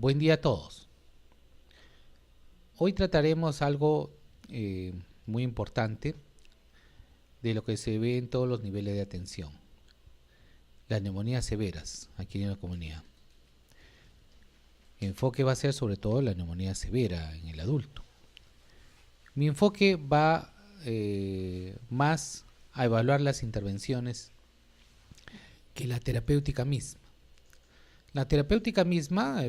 Buen día a todos. Hoy trataremos algo muy importante de lo que se ve en todos los niveles de atención. Las neumonías severas aquí en la comunidad. El enfoque va a ser sobre todo la neumonía severa en el adulto. Mi enfoque va más a evaluar las intervenciones que la terapéutica misma. La terapéutica misma,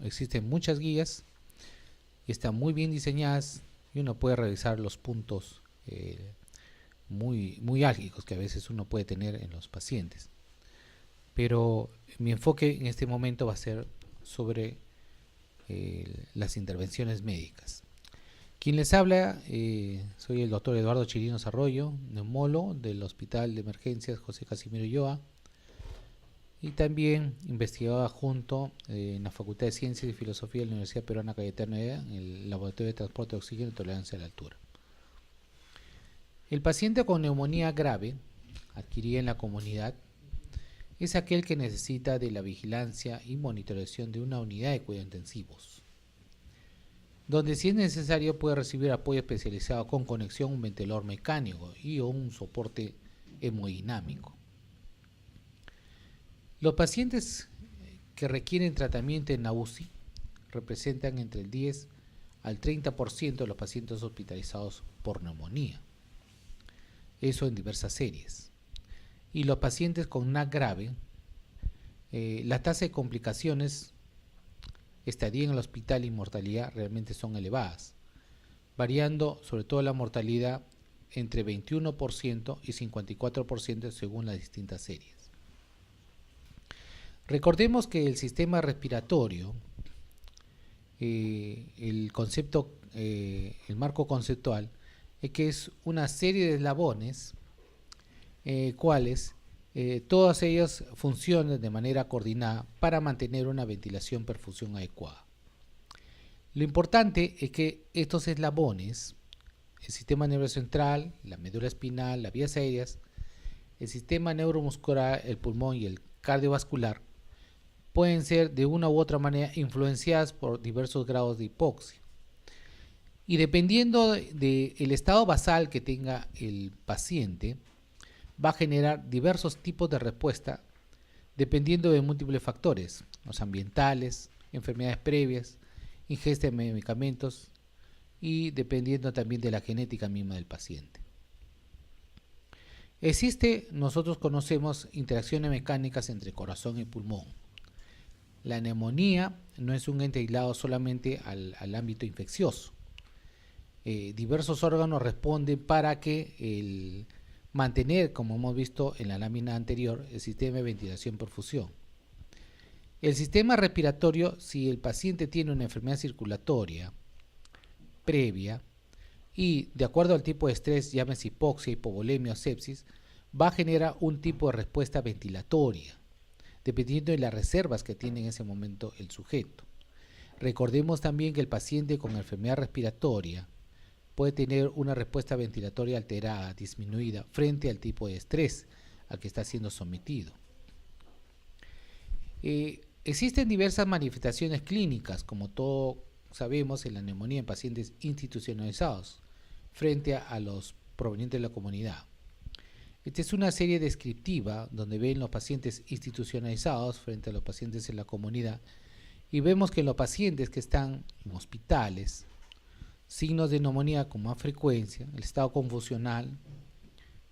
existen muchas guías y están muy bien diseñadas y uno puede revisar los puntos muy álgicos que a veces uno puede tener en los pacientes. Pero mi enfoque en este momento va a ser sobre las intervenciones médicas. Quien les habla, soy el doctor Eduardo Chirinos Arroyo, neumólogo del Hospital de Emergencias José Casimiro Ulloa y también investigador adjunto en la Facultad de Ciencias y Filosofía de la Universidad Peruana Cayetano Heredia, en el Laboratorio de Transporte de Oxígeno y Tolerancia a la Altura. El paciente con neumonía grave, adquirida en la comunidad, es aquel que necesita de la vigilancia y monitorización de una unidad de cuidados intensivos, donde si es necesario puede recibir apoyo especializado con conexión a un ventilador mecánico y o un soporte hemodinámico. Los pacientes que requieren tratamiento en la UCI representan entre el 10 al 30% de los pacientes hospitalizados por neumonía. Eso en diversas series. Y los pacientes con NAC grave, la tasa de complicaciones, estadía en el hospital y mortalidad realmente son elevadas, variando sobre todo la mortalidad entre 21% y 54% según las distintas series. Recordemos que el sistema respiratorio, el marco conceptual, es que es una serie de eslabones, cuales todas ellas funcionan de manera coordinada para mantener una ventilación-perfusión adecuada. Lo importante es que estos eslabones, el sistema nervioso central, la médula espinal, las vías aéreas, el sistema neuromuscular, el pulmón y el cardiovascular, pueden ser de una u otra manera influenciadas por diversos grados de hipoxia. Y dependiendo del estado basal que tenga el paciente, va a generar diversos tipos de respuesta dependiendo de múltiples factores, los ambientales, enfermedades previas, ingesta de medicamentos y dependiendo también de la genética misma del paciente. Nosotros conocemos interacciones mecánicas entre corazón y pulmón. La neumonía no es un ente aislado solamente al ámbito infeccioso. Diversos órganos responden para que mantener, como hemos visto en la lámina anterior, el sistema de ventilación-perfusión. El sistema respiratorio, si el paciente tiene una enfermedad circulatoria previa y de acuerdo al tipo de estrés, llámese hipoxia, hipovolemia o sepsis, va a generar un tipo de respuesta ventilatoria, dependiendo de las reservas que tiene en ese momento el sujeto. Recordemos también que el paciente con enfermedad respiratoria puede tener una respuesta ventilatoria alterada, disminuida, frente al tipo de estrés al que está siendo sometido. Existen diversas manifestaciones clínicas, como todos sabemos, en la neumonía en pacientes institucionalizados, frente a los provenientes de la comunidad. Esta es una serie descriptiva donde ven los pacientes institucionalizados frente a los pacientes en la comunidad y vemos que los pacientes que están en hospitales, signos de neumonía con más frecuencia, el estado confusional,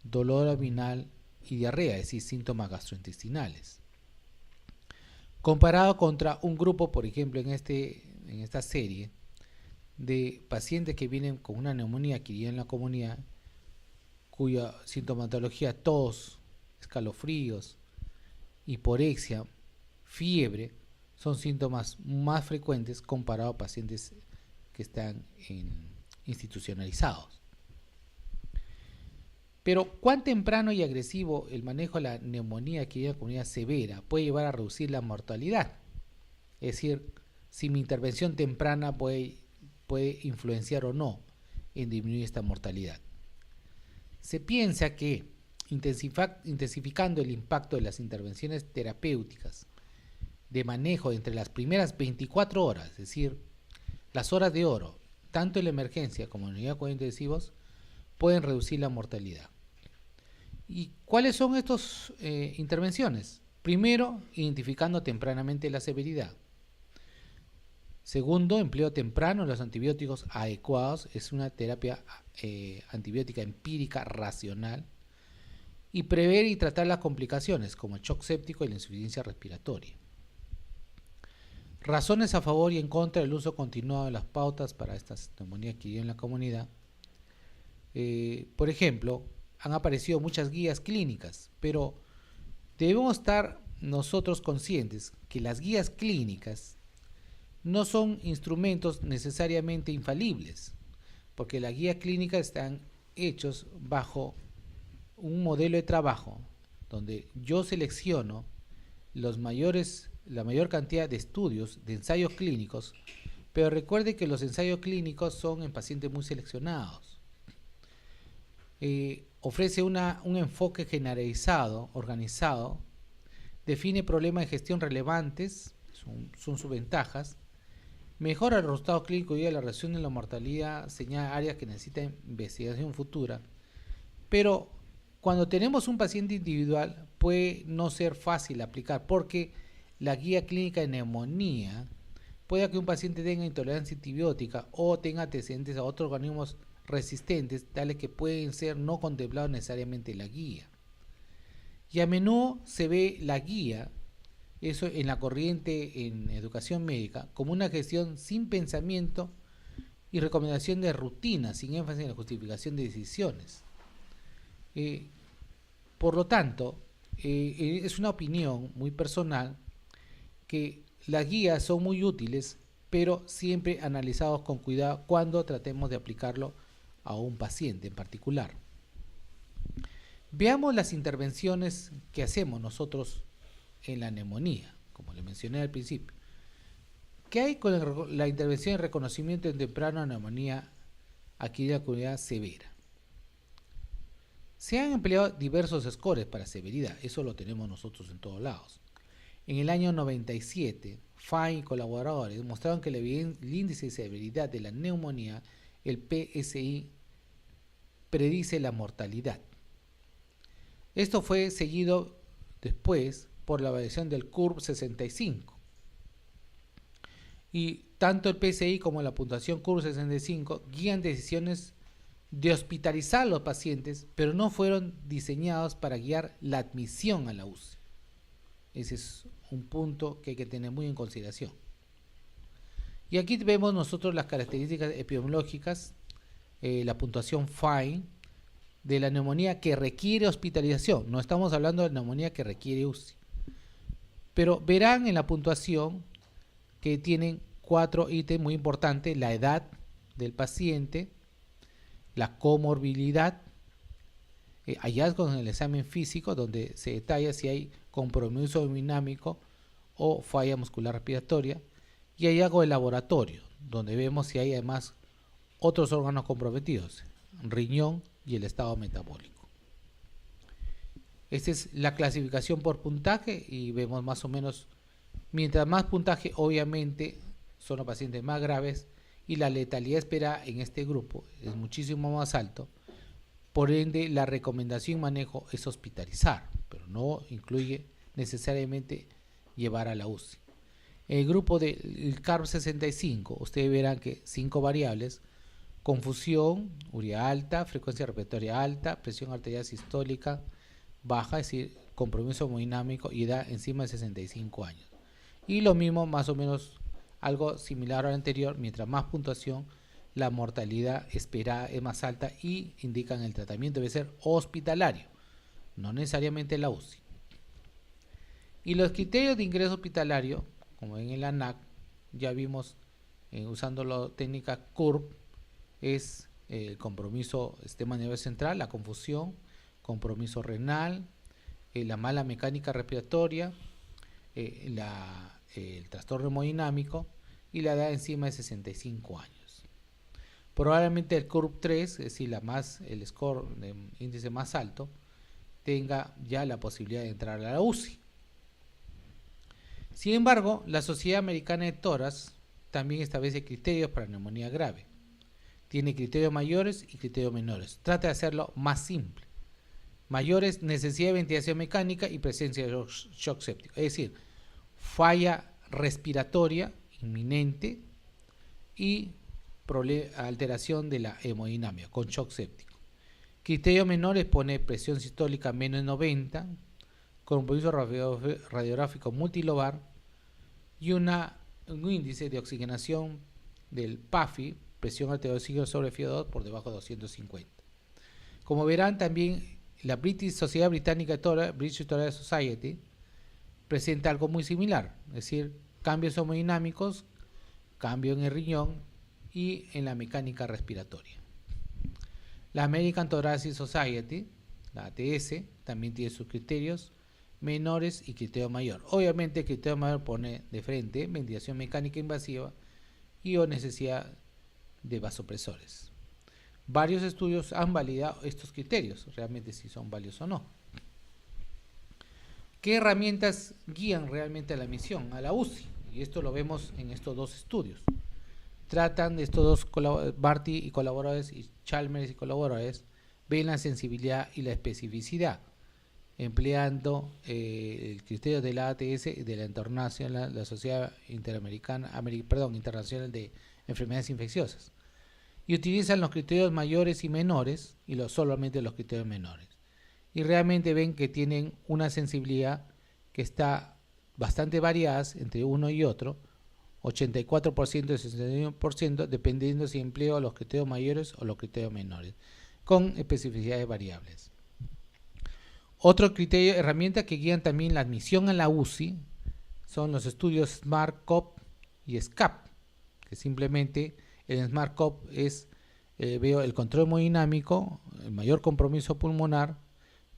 dolor abdominal y diarrea, es decir, síntomas gastrointestinales. Comparado contra un grupo, por ejemplo, en esta serie, de pacientes que vienen con una neumonía adquirida en la comunidad, cuya sintomatología tos, escalofríos, hiporexia, fiebre, son síntomas más frecuentes comparado a pacientes que están institucionalizados. Pero cuán temprano y agresivo el manejo de la neumonía adquirida en la comunidad severa puede llevar a reducir la mortalidad. Es decir, si mi intervención temprana puede influenciar o no en disminuir esta mortalidad. Se piensa que intensificando el impacto de las intervenciones terapéuticas de manejo entre las primeras 24 horas, es decir, las horas de oro, tanto en la emergencia como en la unidad de cuidados intensivos, pueden reducir la mortalidad. ¿Y cuáles son estas intervenciones? Primero, identificando tempranamente la severidad. Segundo, empleo temprano de los antibióticos adecuados, es una terapia antibiótica empírica racional. Y prever y tratar las complicaciones como el shock séptico y la insuficiencia respiratoria. Razones a favor y en contra del uso continuado de las pautas para estas neumonías que viven en la comunidad. Por ejemplo, han aparecido muchas guías clínicas, pero debemos estar nosotros conscientes que las guías clínicas no son instrumentos necesariamente infalibles, porque las guías clínicas están hechos bajo un modelo de trabajo donde yo selecciono la mayor cantidad de estudios, de ensayos clínicos, pero recuerde que los ensayos clínicos son en pacientes muy seleccionados. Ofrece un enfoque generalizado, organizado, define problemas de gestión relevantes, son sus ventajas, mejora el resultado clínico y la reducción de la mortalidad, señala áreas que necesitan investigación futura, pero cuando tenemos un paciente individual puede no ser fácil aplicar porque la guía clínica de neumonía puede que un paciente tenga intolerancia antibiótica o tenga antecedentes a otros organismos resistentes, tales que pueden ser no contemplados necesariamente en la guía. Y a menudo se ve la guía, eso en la corriente en educación médica, como una gestión sin pensamiento y recomendación de rutina, sin énfasis en la justificación de decisiones. Por lo tanto, es una opinión muy personal que las guías son muy útiles, pero siempre analizados con cuidado cuando tratemos de aplicarlo a un paciente en particular. Veamos las intervenciones que hacemos nosotros en la neumonía, como le mencioné al principio. ¿Qué hay con la intervención de reconocimiento en temprano de neumonía adquirida con comunidad severa? Se han empleado diversos scores para severidad, eso lo tenemos nosotros en todos lados. En el año 97, Fine y colaboradores mostraron que el índice de severidad de la neumonía, el PSI, predice la mortalidad. Esto fue seguido después por la variación del CURB 65. Y tanto el PSI como la puntuación CURB 65 guían decisiones de hospitalizar a los pacientes, pero no fueron diseñados para guiar la admisión a la UCI. Ese es un punto que hay que tener muy en consideración. Y aquí vemos nosotros las características epidemiológicas, la puntuación Fine de la neumonía que requiere hospitalización. No estamos hablando de neumonía que requiere UCI. Pero verán en la puntuación que tienen 4 ítems muy importantes: la edad del paciente, la comorbilidad, hallazgos en el examen físico donde se detalla si hay compromiso hemodinámico o falla muscular respiratoria, y hallazgo de laboratorio donde vemos si hay además otros órganos comprometidos, riñón y el estado metabólico. Esta es la clasificación por puntaje y vemos más o menos, mientras más puntaje obviamente son los pacientes más graves y la letalidad esperada en este grupo es muchísimo más alto. Por ende, la recomendación y manejo es hospitalizar, pero no incluye necesariamente llevar a la UCI. El grupo del CARB 65, ustedes verán que 5 variables: confusión, urea alta, frecuencia respiratoria alta, presión arterial sistólica baja, es decir, compromiso hemodinámico y edad encima de 65 años. Y lo mismo, más o menos, algo similar al anterior: mientras más puntuación, la mortalidad esperada es más alta y indican el tratamiento debe ser hospitalario, no necesariamente la UCI. Y los criterios de ingreso hospitalario, como ven en la ANAC, ya vimos usando la técnica CURB, es el compromiso sistema nervioso central, la confusión, compromiso renal, la mala mecánica respiratoria, el trastorno hemodinámico y la edad encima de 65 años. Probablemente el CURB 3, es decir, el score de índice más alto, tenga ya la posibilidad de entrar a la UCI. Sin embargo, la Sociedad Americana de Tórax también establece criterios para neumonía grave. Tiene criterios mayores y criterios menores. Trata de hacerlo más simple. Mayores, necesidad de ventilación mecánica y presencia de shock séptico. Es decir, falla respiratoria inminente y alteración de la hemodinámica con shock séptico. Criterios menores pone presión sistólica menos de 90, compromiso radiográfico multilobar y un índice de oxigenación del PAFI, presión arterial de oxígeno sobre FiO2 por debajo de 250. Como verán, también la Sociedad Británica de Tórax, British Thoracic Society, presenta algo muy similar, es decir, cambios hemodinámicos, cambio en el riñón y en la mecánica respiratoria. La American Thoracic Society, la ATS, también tiene sus criterios menores y criterio mayor. Obviamente el criterio mayor pone de frente ventilación mecánica invasiva y o necesidad de vasopresores. Varios estudios han validado estos criterios, realmente si son válidos o no. ¿Qué herramientas guían realmente a la admisión, a la UCI? Y esto lo vemos en estos dos estudios. Tratan de estos dos, Barty y colaboradores y Chalmers y colaboradores, ven la sensibilidad y la especificidad, empleando el criterio de la ATS y de la Internacional, la Sociedad Internacional de Enfermedades Infecciosas. Y utilizan los criterios mayores y menores y solamente los criterios menores. Y realmente ven que tienen una sensibilidad que está bastante variada entre uno y otro, 84% y 61%, dependiendo si empleo los criterios mayores o los criterios menores, con especificidades variables. Otro criterio, herramienta que guían también la admisión a la UCI, son los estudios SMART-CoP y SCAP, que simplemente el SMART-CoP es, veo el control hemodinámico, el mayor compromiso pulmonar,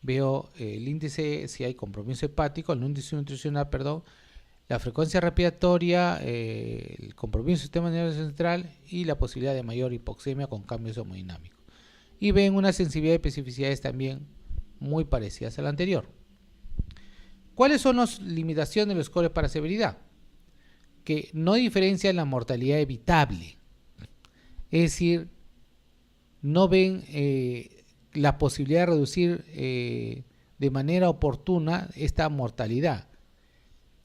veo el índice, si hay compromiso hepático, el índice nutricional, perdón, la frecuencia respiratoria, el compromiso del sistema nervioso central y la posibilidad de mayor hipoxemia con cambios hemodinámicos. Y ven una sensibilidad y especificidades también muy parecidas a la anterior. ¿Cuáles son las limitaciones de los scores para severidad? Que no diferencian la mortalidad evitable. Es decir, no ven la posibilidad de reducir de manera oportuna esta mortalidad.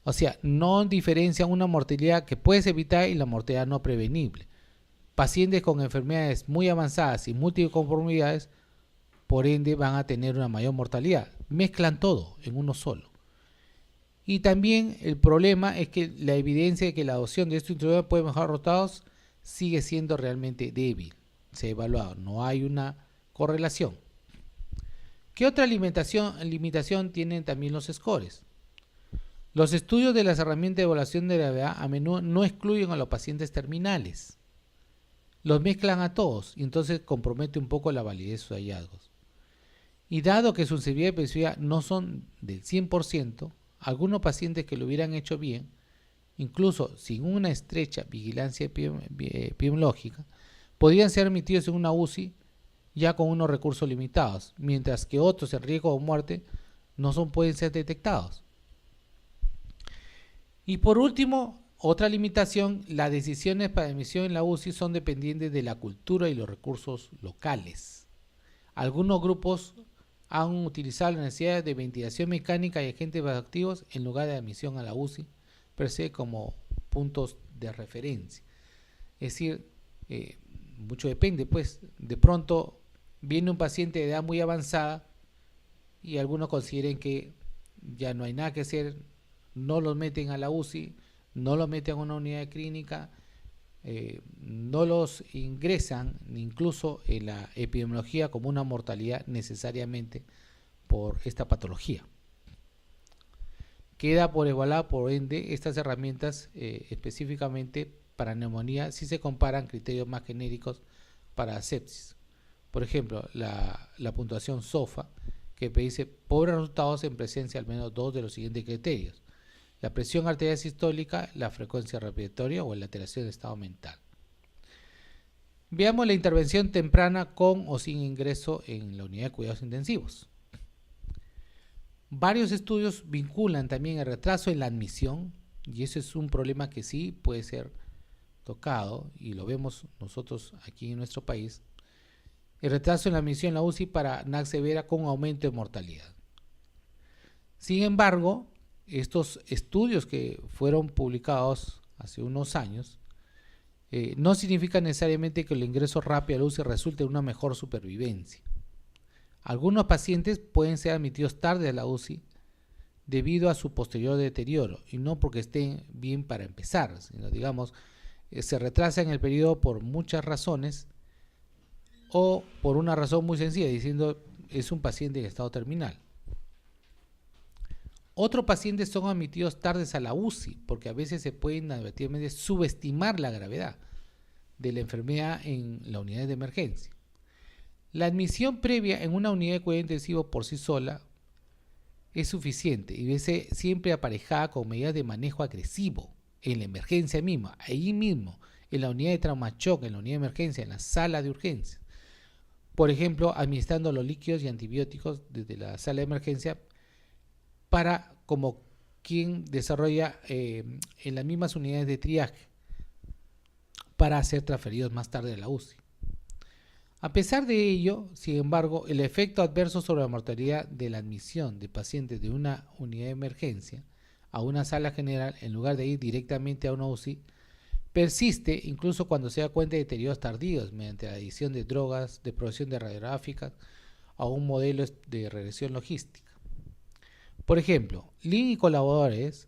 O sea, no diferencian una mortalidad que puedes evitar y la mortalidad no prevenible. Pacientes con enfermedades muy avanzadas y múltiples comorbilidades, por ende, van a tener una mayor mortalidad. Mezclan todo en uno solo. Y también el problema es que la evidencia de que la adopción de estos instrumentos puede mejorar resultados sigue siendo realmente débil. Se ha evaluado, no hay una correlación. ¿Qué otra limitación tienen también los scores? Los estudios de las herramientas de evaluación de gravedad a menudo no excluyen a los pacientes terminales. Los mezclan a todos y entonces compromete un poco la validez de sus hallazgos. Y dado que su sensibilidad y especificidad no son del 100%, algunos pacientes que lo hubieran hecho bien, incluso sin una estrecha vigilancia epidemiológica, podrían ser admitidos en una UCI ya con unos recursos limitados, mientras que otros en riesgo de muerte pueden ser detectados. Y por último, otra limitación, las decisiones para admisión en la UCI son dependientes de la cultura y los recursos locales. Algunos grupos han utilizado la necesidad de ventilación mecánica y agentes vasoactivos en lugar de admisión a la UCI, per se como puntos de referencia. Es decir, mucho depende, pues de pronto viene un paciente de edad muy avanzada y algunos consideren que ya no hay nada que hacer, no los meten a la UCI, no los meten a una unidad clínica, no los ingresan incluso en la epidemiología como una mortalidad necesariamente por esta patología. Queda por evaluar, por ende, estas herramientas específicamente para neumonía si se comparan criterios más genéricos para sepsis. Por ejemplo, la puntuación SOFA, que predice pobres resultados en presencia al menos dos de los siguientes criterios: la presión arterial sistólica, la frecuencia respiratoria o la alteración de estado mental. Veamos la intervención temprana con o sin ingreso en la unidad de cuidados intensivos. Varios estudios vinculan también el retraso en la admisión y ese es un problema que sí puede ser tocado, y lo vemos nosotros aquí en nuestro país, el retraso en la admisión en la UCI para NAC severa con aumento de mortalidad. Sin embargo, estos estudios que fueron publicados hace unos años no significan necesariamente que el ingreso rápido a la UCI resulte en una mejor supervivencia. Algunos pacientes pueden ser admitidos tarde a la UCI debido a su posterior deterioro, y no porque estén bien para empezar, sino digamos, se retrasa en el periodo por muchas razones, o por una razón muy sencilla, diciendo es un paciente en estado terminal. Otros pacientes son admitidos tardes a la UCI porque a veces se puede inadvertidamente subestimar la gravedad de la enfermedad en la unidad de emergencia. La admisión previa en una unidad de cuidado intensivo por sí sola es suficiente y debe ser siempre aparejada con medidas de manejo agresivo en la emergencia misma, ahí mismo, en la unidad de trauma shock, en la unidad de emergencia, en la sala de urgencia. Por ejemplo, administrando los líquidos y antibióticos desde la sala de emergencia para como quien desarrolla en las mismas unidades de triaje para ser transferidos más tarde a la UCI. A pesar de ello, sin embargo, el efecto adverso sobre la mortalidad de la admisión de pacientes de una unidad de emergencia a una sala general en lugar de ir directamente a una UCI persiste incluso cuando se da cuenta de deterioros tardíos mediante la adición de drogas, de provisión de radiográficas a un modelo de regresión logística. Por ejemplo, Lin y colaboradores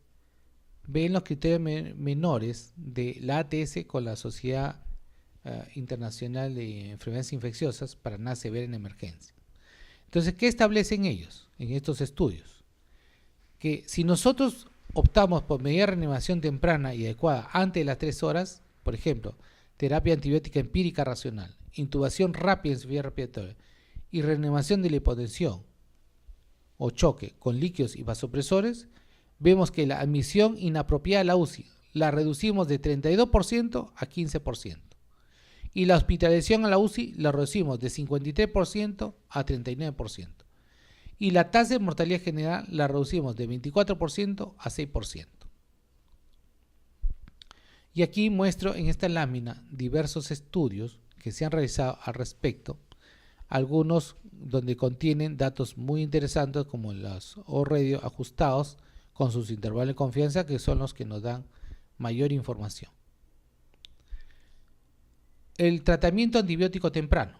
ven los criterios menores de la ATS con la Sociedad Internacional de Enfermedades Infecciosas para NAC severa en emergencia. Entonces, ¿qué establecen ellos en estos estudios? Que si nosotros optamos por medida de reanimación temprana y adecuada antes de las 3 horas, por ejemplo, terapia antibiótica empírica racional, intubación rápida en insuficiencia respiratoria y reanimación de la hipotensión o choque con líquidos y vasopresores, vemos que la admisión inapropiada a la UCI la reducimos de 32% a 15%. Y la hospitalización a la UCI la reducimos de 53% a 39%. Y la tasa de mortalidad general la reducimos de 24% a 6%. Y aquí muestro en esta lámina diversos estudios que se han realizado al respecto, algunos donde contienen datos muy interesantes como los O-radio ajustados con sus intervalos de confianza, que son los que nos dan mayor información. El tratamiento antibiótico temprano.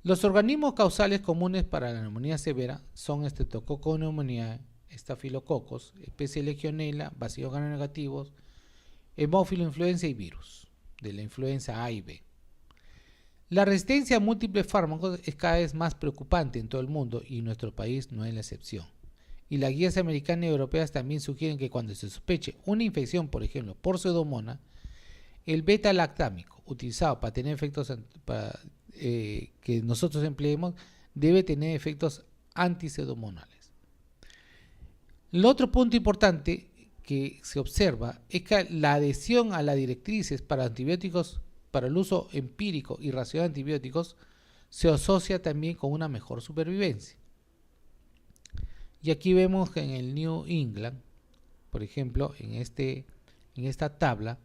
Los organismos causales comunes para la neumonía severa son Streptococcus pneumoniae, estafilococos, especie Legionella, bacilos gram negativos, hemófilo influenza y virus de la influenza A y B. La resistencia a múltiples fármacos es cada vez más preocupante en todo el mundo y nuestro país no es la excepción. Y las guías americanas y europeas también sugieren que cuando se sospeche una infección, por ejemplo, por pseudomonas, el beta-lactámico utilizado para tener efectos que nosotros empleemos debe tener efectos antipseudomonales. El otro punto importante que se observa es que la adhesión a las directrices para antibióticos, para el uso empírico y racional de antibióticos, se asocia también con una mejor supervivencia. Y aquí vemos que en el New England, por ejemplo, en esta tabla,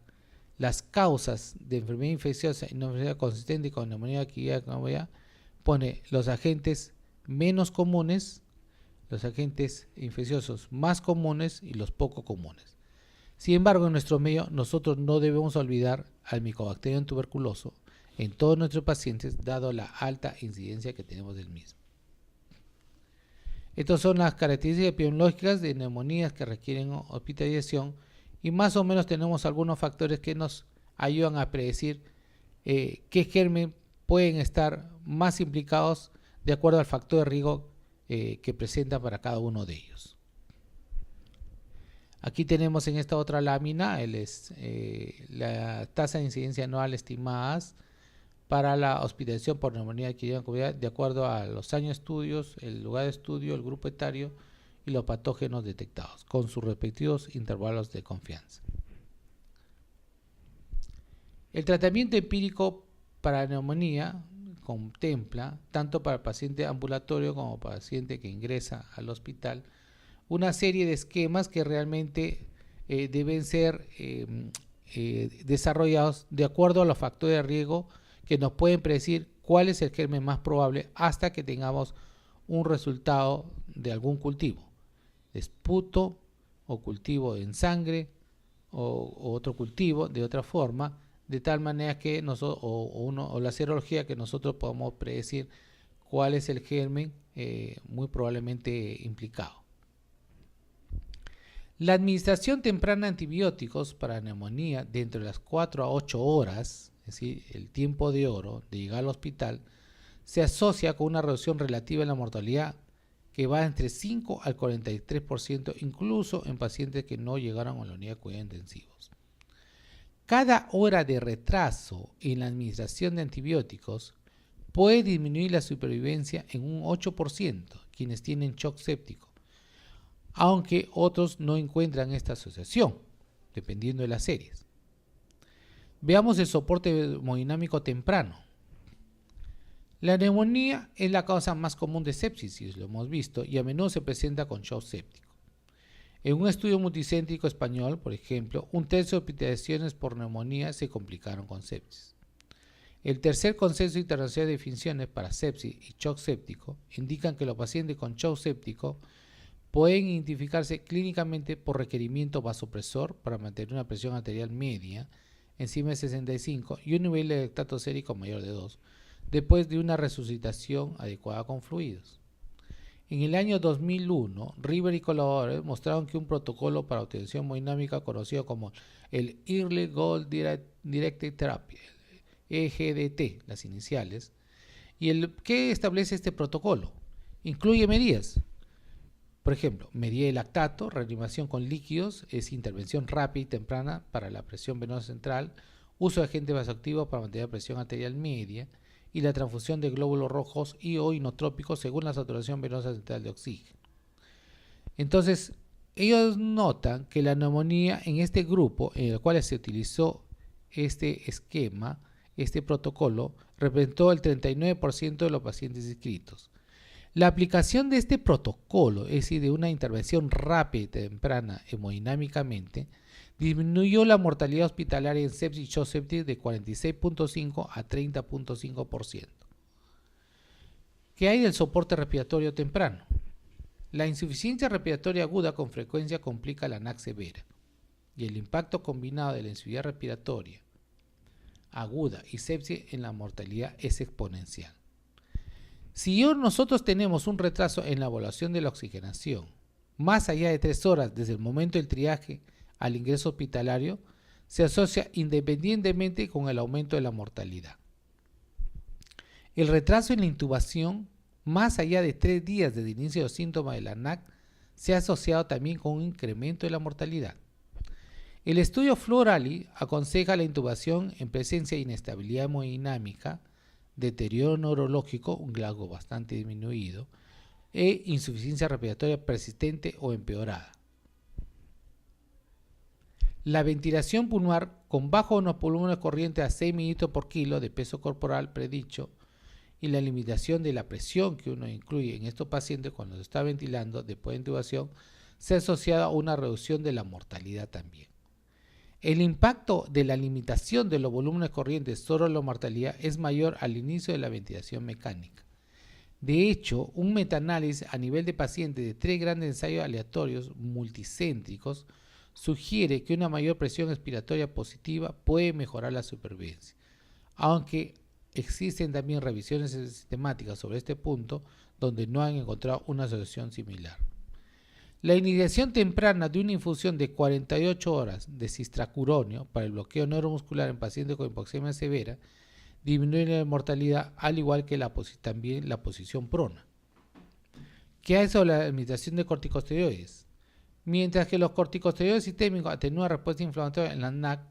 las causas de enfermedad infecciosa y neumonía consistente con neumonía pone los agentes menos comunes, los agentes infecciosos más comunes y los poco comunes. Sin embargo, en nuestro medio nosotros no debemos olvidar al Mycobacterium tuberculoso en todos nuestros pacientes, dado la alta incidencia que tenemos del mismo. Estas son las características epidemiológicas de neumonías que requieren hospitalización, y más o menos tenemos algunos factores que nos ayudan a predecir qué germen pueden estar más implicados de acuerdo al factor de riesgo que presenta para cada uno de ellos. Aquí tenemos en esta otra lámina la tasa de incidencia anual estimadas para la hospitalización por neumonía adquirida en COVID de acuerdo a los años de estudios, el lugar de estudio, el grupo etario y los patógenos detectados, con sus respectivos intervalos de confianza. El tratamiento empírico para la neumonía contempla, tanto para el paciente ambulatorio como para el paciente que ingresa al hospital, una serie de esquemas que realmente deben ser desarrollados de acuerdo a los factores de riesgo que nos pueden predecir cuál es el germen más probable hasta que tengamos un resultado de algún cultivo, esputo o cultivo en sangre o otro cultivo de otra forma, de tal manera que nosotros o la serología, que nosotros podamos predecir cuál es el germen muy probablemente implicado. La administración temprana de antibióticos para neumonía dentro de las 4 a 8 horas, es decir, el tiempo de oro de llegar al hospital, se asocia con una reducción relativa en la mortalidad que va entre 5 al 43%, incluso en pacientes que no llegaron a la unidad de cuidados intensivos. Cada hora de retraso en la administración de antibióticos puede disminuir la supervivencia en un 8% quienes tienen shock séptico, aunque otros no encuentran esta asociación, dependiendo de las series. Veamos el soporte hemodinámico temprano. La neumonía es la causa más común de sepsis, si lo hemos visto, y a menudo se presenta con shock séptico. En un estudio multicéntrico español, por ejemplo, un tercio de hospitalizaciones por neumonía se complicaron con sepsis. El tercer consenso internacional de definiciones para sepsis y shock séptico indican que los pacientes con shock séptico pueden identificarse clínicamente por requerimiento vasopresor para mantener una presión arterial media encima de 65 y un nivel de lactato sérico mayor de 2, después de una resucitación adecuada con fluidos. En el año 2001, River y colaboradores mostraron que un protocolo para obtención hemodinámica conocido como el Early Goal Directed Therapy, EGDT, las iniciales, y ¿qué establece este protocolo? Incluye medidas. Por ejemplo, medida de lactato, reanimación con líquidos, es intervención rápida y temprana para la presión venosa central, uso de agentes vasoactivos para mantener la presión arterial media y la transfusión de glóbulos rojos y o inotrópicos según la saturación venosa central de oxígeno. Entonces, ellos notan que la neumonía en este grupo en el cual se utilizó este esquema, este protocolo, representó el 39% de los pacientes inscritos. La aplicación de este protocolo, es decir, de una intervención rápida y temprana hemodinámicamente, disminuyó la mortalidad hospitalaria en sepsis y shock séptico de 46.5 a 30.5%. ¿Qué hay del soporte respiratorio temprano? La insuficiencia respiratoria aguda con frecuencia complica la NAC severa y el impacto combinado de la insuficiencia respiratoria aguda y sepsis en la mortalidad es exponencial. Si nosotros tenemos un retraso en la evaluación de la oxigenación, más allá de 3 horas desde el momento del triaje al ingreso hospitalario, se asocia independientemente con el aumento de la mortalidad. El retraso en la intubación, más allá de 3 días desde el inicio de los síntomas de la NAC, se ha asociado también con un incremento de la mortalidad. El estudio Florali aconseja la intubación en presencia de inestabilidad hemodinámica, deterioro neurológico, un glasgow bastante disminuido, e insuficiencia respiratoria persistente o empeorada. La ventilación pulmonar con bajo unos pulmones corrientes a 6 mililitros por kilo de peso corporal predicho y la limitación de la presión que uno incluye en estos pacientes cuando se está ventilando después de intubación se ha asociado a una reducción de la mortalidad también. El impacto de la limitación de los volúmenes corrientes sobre la mortalidad es mayor al inicio de la ventilación mecánica. De hecho, un metaanálisis a nivel de pacientes de 3 grandes ensayos aleatorios multicéntricos sugiere que una mayor presión expiratoria positiva puede mejorar la supervivencia, aunque existen también revisiones sistemáticas sobre este punto donde no han encontrado una asociación similar. La iniciación temprana de una infusión de 48 horas de cistracuronio para el bloqueo neuromuscular en pacientes con hipoxemia severa disminuye la mortalidad, al igual que también la posición prona. ¿Qué hay sobre la administración de corticosteroides? Mientras que los corticosteroides sistémicos atenúan respuesta inflamatoria en la NAC,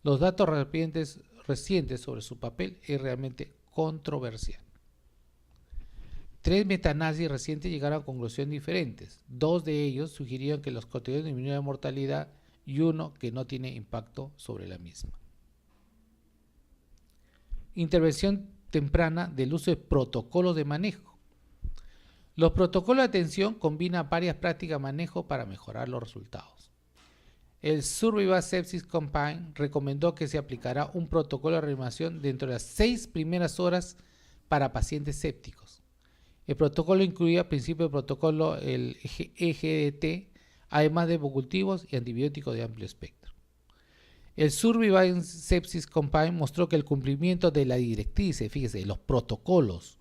los datos recientes sobre su papel es realmente controversial. 3 metaanálisis recientes llegaron a conclusiones diferentes. 2 de ellos sugirieron que los corticosteroides disminuyen la mortalidad y uno que no tiene impacto sobre la misma. Intervención temprana del uso de protocolos de manejo. Los protocolos de atención combinan varias prácticas de manejo para mejorar los resultados. el Survival Sepsis Campaign recomendó que se aplicara un protocolo de reanimación dentro de las 6 primeras horas para pacientes sépticos. El protocolo incluía al principio del protocolo el EGDT, además de hemocultivos y antibióticos de amplio espectro. El Survival Sepsis Campaign mostró que el cumplimiento de la directriz, fíjese, de los protocolos,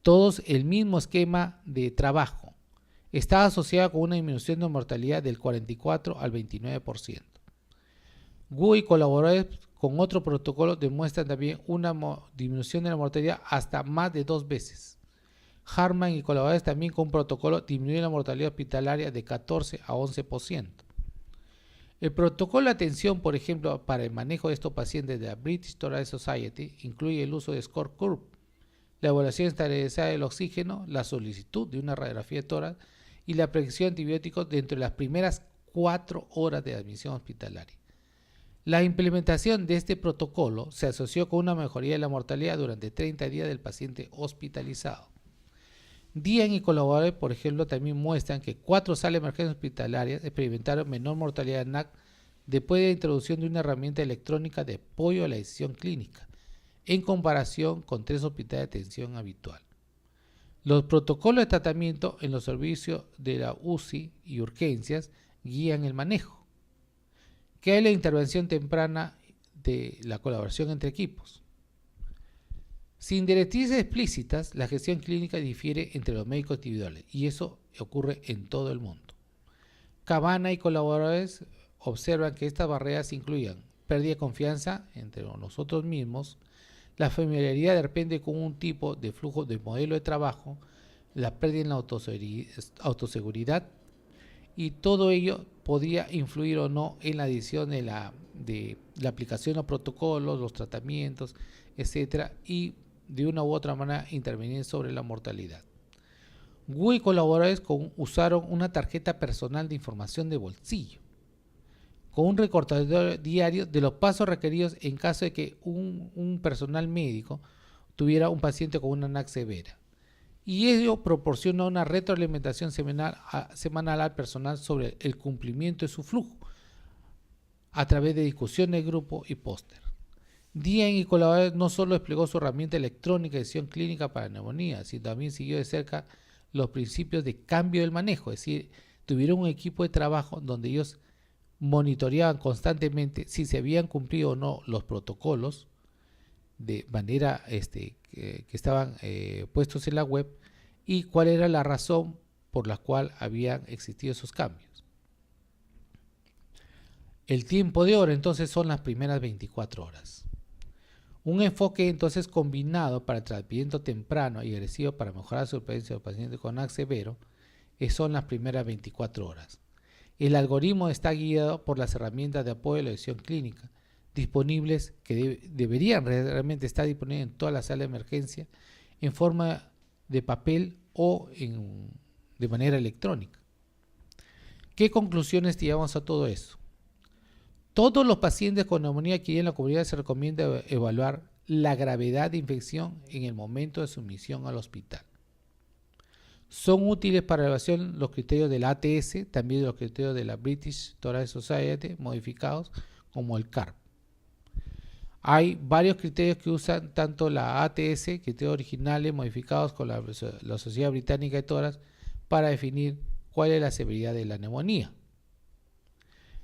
todos el mismo esquema de trabajo, estaba asociado con una disminución de mortalidad del 44 al 29%. Wu y colaboradores con otro protocolo demuestran también una disminución de la mortalidad hasta más de 2 veces. Harman y colaboradores también con un protocolo disminuyen la mortalidad hospitalaria de 14 a 11%. El protocolo de atención, por ejemplo, para el manejo de estos pacientes de la British Thoracic Society incluye el uso de Score Curve, la evaluación estandarizada del oxígeno, la solicitud de una radiografía de tórax y la prescripción de antibióticos dentro de las primeras 4 horas de admisión hospitalaria. La implementación de este protocolo se asoció con una mejoría de la mortalidad durante 30 días del paciente hospitalizado. Dian y colaboradores, por ejemplo, también muestran que 4 salas de emergencia hospitalarias experimentaron menor mortalidad de NAC después de la introducción de una herramienta electrónica de apoyo a la decisión clínica, en comparación con 3 hospitales de atención habitual. Los protocolos de tratamiento en los servicios de la UCI y urgencias guían el manejo, que hay la intervención temprana de la colaboración entre equipos. Sin directrices explícitas, la gestión clínica difiere entre los médicos individuales y eso ocurre en todo el mundo. Cabana y colaboradores observan que estas barreras incluyen pérdida de confianza entre nosotros mismos, la familiaridad de repente con un tipo de flujo de modelo de trabajo, la pérdida en la autoseguridad, y todo ello podría influir o no en la decisión de la aplicación de protocolos, los tratamientos, etcétera, y de una u otra manera intervenir sobre la mortalidad. Wu y colaboradores usaron una tarjeta personal de información de bolsillo, con un recordatorio diario de los pasos requeridos en caso de que un personal médico tuviera un paciente con una NAC severa. Y ello proporciona una retroalimentación semanal al personal sobre el cumplimiento de su flujo a través de discusiones de grupo y póster. Dian y colaboradores no solo desplegó su herramienta electrónica de decisión clínica para neumonía, sino también siguió de cerca los principios de cambio del manejo, es decir, tuvieron un equipo de trabajo donde ellos monitoreaban constantemente si se habían cumplido o no los protocolos de manera que estaban puestos en la web y cuál era la razón por la cual habían existido esos cambios. El tiempo de hora entonces son las primeras 24 horas. Un enfoque entonces combinado para el tratamiento temprano y agresivo para mejorar la supervivencia de los pacientes con NAC severo son las primeras 24 horas. El algoritmo está guiado por las herramientas de apoyo a la decisión clínica disponibles que deberían realmente estar disponibles en todas las salas de emergencia en forma de papel o de manera electrónica. ¿Qué conclusiones llevamos a todo eso? Todos los pacientes con neumonía aquí en la comunidad se recomienda evaluar la gravedad de infección en el momento de su admisión al hospital. Son útiles para la evaluación los criterios de la ATS, también los criterios de la British Thoracic Society modificados, como el CARP. Hay varios criterios que usan tanto la ATS, criterios originales modificados con la Sociedad Británica de Tórax, para definir cuál es la severidad de la neumonía.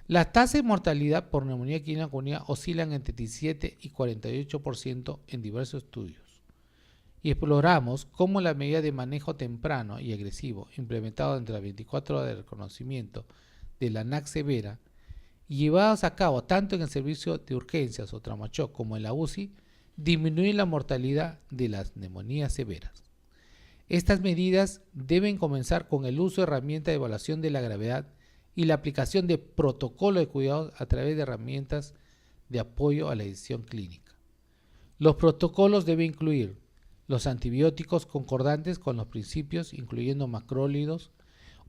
Las tasas de mortalidad por neumonía aquí en la comunidad oscilan entre 17 y 48% en diversos estudios. Y exploramos cómo la medida de manejo temprano y agresivo implementado entre las 24 horas de reconocimiento de la NAC severa y llevados a cabo tanto en el servicio de urgencias o traumashock como en la UCI disminuyen la mortalidad de las neumonías severas. Estas medidas deben comenzar con el uso de herramientas de evaluación de la gravedad y la aplicación de protocolos de cuidado a través de herramientas de apoyo a la decisión clínica. Los protocolos deben incluir los antibióticos concordantes con los principios, incluyendo macrólidos,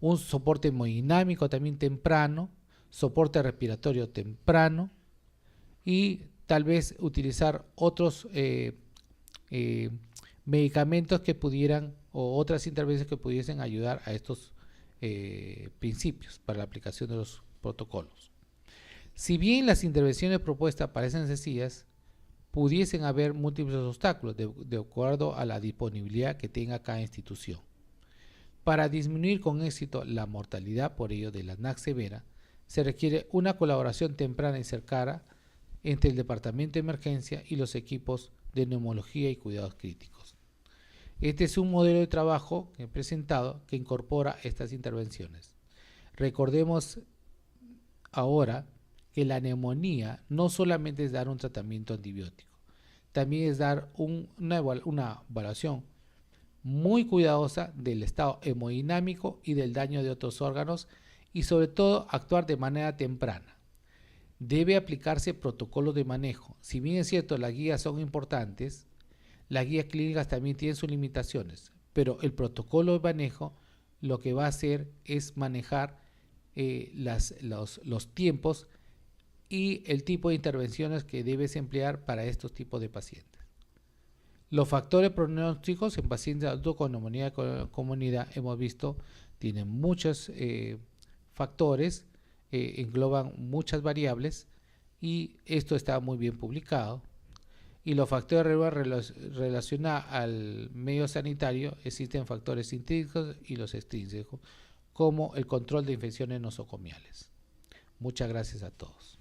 un soporte hemodinámico también temprano, soporte respiratorio temprano y tal vez utilizar otros medicamentos que pudieran o otras intervenciones que pudiesen ayudar a estos principios para la aplicación de los protocolos. Si bien las intervenciones propuestas parecen sencillas, pudiesen haber múltiples obstáculos de acuerdo a la disponibilidad que tenga cada institución. Para disminuir con éxito la mortalidad por ello de la NAC severa, se requiere una colaboración temprana y cercana entre el Departamento de Emergencia y los equipos de neumología y cuidados críticos. Este es un modelo de trabajo que he presentado que incorpora estas intervenciones. Recordemos ahora que la neumonía no solamente es dar un tratamiento antibiótico, también es dar una evaluación muy cuidadosa del estado hemodinámico y del daño de otros órganos y sobre todo actuar de manera temprana. Debe aplicarse protocolos de manejo. Si bien es cierto, las guías son importantes, las guías clínicas también tienen sus limitaciones, pero el protocolo de manejo lo que va a hacer es manejar los tiempos y el tipo de intervenciones que debes emplear para estos tipos de pacientes. Los factores pronósticos en pacientes adultos con neumonía de comunidad, hemos visto, tienen muchos factores, engloban muchas variables y esto está muy bien publicado. Y los factores relacionados al medio sanitario, existen factores intrínsecos y los extrínsecos, como el control de infecciones nosocomiales. Muchas gracias a todos.